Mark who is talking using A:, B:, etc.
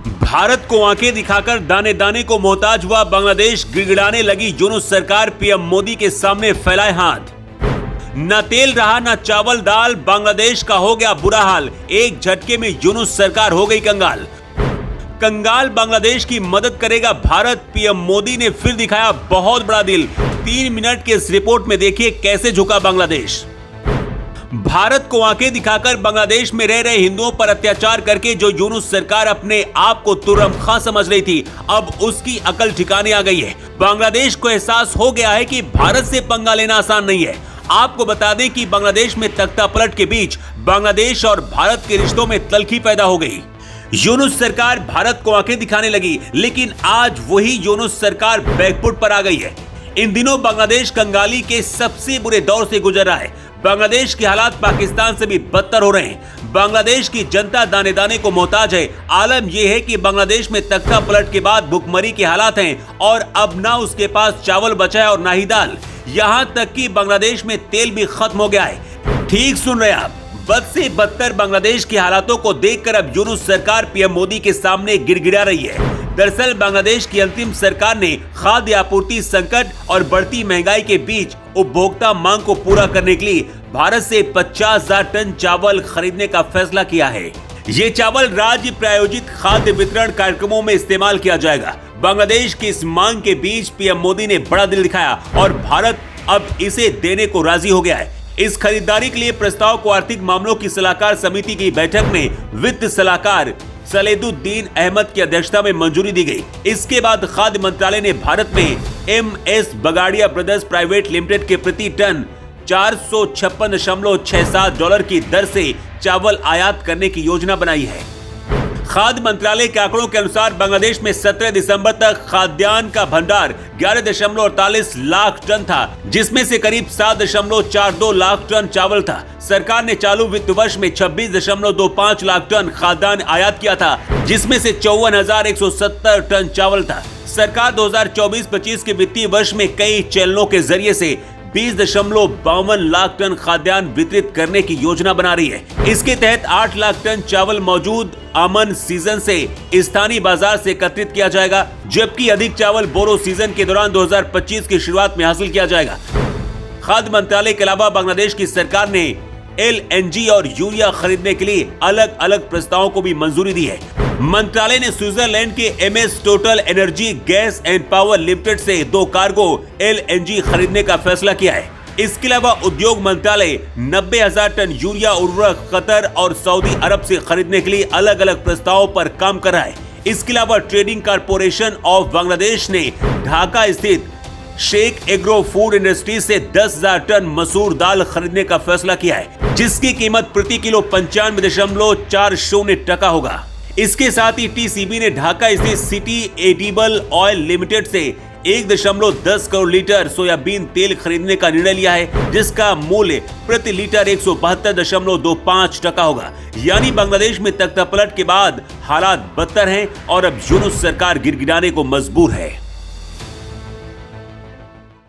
A: भारत को आंखें दिखाकर दाने दाने को मोहताज हुआ बांग्लादेश, गिड़गिड़ाने लगी यूनुस सरकार, पीएम मोदी के सामने फैलाए हाथ। न तेल रहा न चावल दाल, बांग्लादेश का हो गया बुरा हाल, एक झटके में यूनुस सरकार हो गई कंगाल। कंगाल बांग्लादेश की मदद करेगा भारत, पीएम मोदी ने फिर दिखाया बहुत बड़ा दिल। 3 मिनट के इस रिपोर्ट में देखिए कैसे झुका बांग्लादेश। भारत को आंखें दिखाकर बांग्लादेश में रह रहे हिंदुओं पर अत्याचार करके जो यूनुस सरकार अपने आप को तुर्रम खां समझ रही थी, अब उसकी अकल ठिकाने आ गई है। बांग्लादेश को एहसास हो गया है कि भारत से पंगा लेना आसान नहीं है। आपको बता दें कि बांग्लादेश में तख्ता पलट के बीच बांग्लादेश और भारत के रिश्तों में तल्खी पैदा हो गई। यूनुस सरकार भारत को आंखें दिखाने लगी, लेकिन आज वही यूनुस सरकार बैकफुट पर आ गई है। इन दिनों बांग्लादेश कंगाली के सबसे बुरे दौर से गुजर रहा है। बांग्लादेश के हालात पाकिस्तान से भी बदतर हो रहे हैं। बांग्लादेश की जनता दाने दाने को मोहताज है। आलम यह है कि बांग्लादेश में तख्ता पलट के बाद भुखमरी के हालात हैं और अब ना उसके पास चावल बचा है और ना ही दाल। यहाँ तक कि बांग्लादेश में तेल भी खत्म हो गया है। ठीक सुन रहे आप, बद से बदतर बांग्लादेश के हालातों को देखकर अब यूनुस सरकार पीएम मोदी के सामने गिड़गिड़ा रही है। दरअसल बांग्लादेश की अंतिम सरकार ने खाद्य आपूर्ति संकट और बढ़ती महंगाई के बीच उपभोक्ता मांग को पूरा करने के लिए भारत से 50,000 टन चावल खरीदने का फैसला किया है। ये चावल राज्य प्रायोजित खाद्य वितरण कार्यक्रमों में इस्तेमाल किया जाएगा। बांग्लादेश की इस मांग के बीच पीएम मोदी ने बड़ा दिल दिखाया और भारत अब इसे देने को राजी हो गया है। इस खरीदारी के लिए प्रस्ताव को आर्थिक मामलों की सलाहकार समिति की बैठक में वित्त सलाहकार सलेदुद्दीन अहमद की अध्यक्षता में मंजूरी दी गई। इसके बाद खाद्य मंत्रालय ने भारत में MS Bagadia brothers private limited के प्रति टन $456.67 की दर से चावल आयात करने की योजना बनाई है। खाद्य मंत्रालय के आंकड़ों के अनुसार बांग्लादेश में 17 दिसंबर तक खाद्यान्न का भंडार 11.48 लाख टन था, जिसमें से करीब 7.42 लाख टन चावल था। सरकार ने चालू वित्त वर्ष में 26.25 लाख टन खाद्यान्न आयात किया था, जिसमें से 54,170 टन चावल था। सरकार 2024-25 के वित्तीय वर्ष में कई चैनलों के जरिए से 20.52 लाख टन खाद्यान्न वितरित करने की योजना बना रही है। इसके तहत 8 लाख टन चावल मौजूद आमन सीजन से स्थानीय बाजार से एकत्रित किया जाएगा, जबकि अधिक चावल बोरो सीजन के दौरान 2025 की शुरुआत में हासिल किया जाएगा। खाद्य मंत्रालय के अलावा बांग्लादेश की सरकार ने LNG और यूरिया खरीदने के लिए अलग अलग प्रस्तावों को भी मंजूरी दी है। मंत्रालय ने स्विट्जरलैंड के MS total energy gas and power limited से 2 कार्गो LNG खरीदने का फैसला किया है। इसके अलावा उद्योग मंत्रालय 90,000 टन यूरिया उर्वरक कतर और सऊदी अरब से खरीदने के लिए अलग अलग प्रस्तावों पर काम कर रहा है। इसके अलावा ट्रेडिंग कारपोरेशन ऑफ बांग्लादेश ने ढाका स्थित शेख एग्रो फूड इंडस्ट्री से 10,000 टन मसूर दाल खरीदने का फैसला किया है, जिसकी कीमत प्रति किलो 95.40 टका होगा। इसके साथ ही TCB ने ढाका स्थित सिटी एडिबल ऑयल लिमिटेड से 1.10 करोड़ लीटर सोयाबीन तेल खरीदने का निर्णय लिया है, जिसका मूल्य प्रति लीटर 172.25 टका होगा। यानी बांग्लादेश में तख्तापलट के बाद हालात बदतर हैं और अब यूनुस सरकार गिड़गिड़ाने को मजबूर है।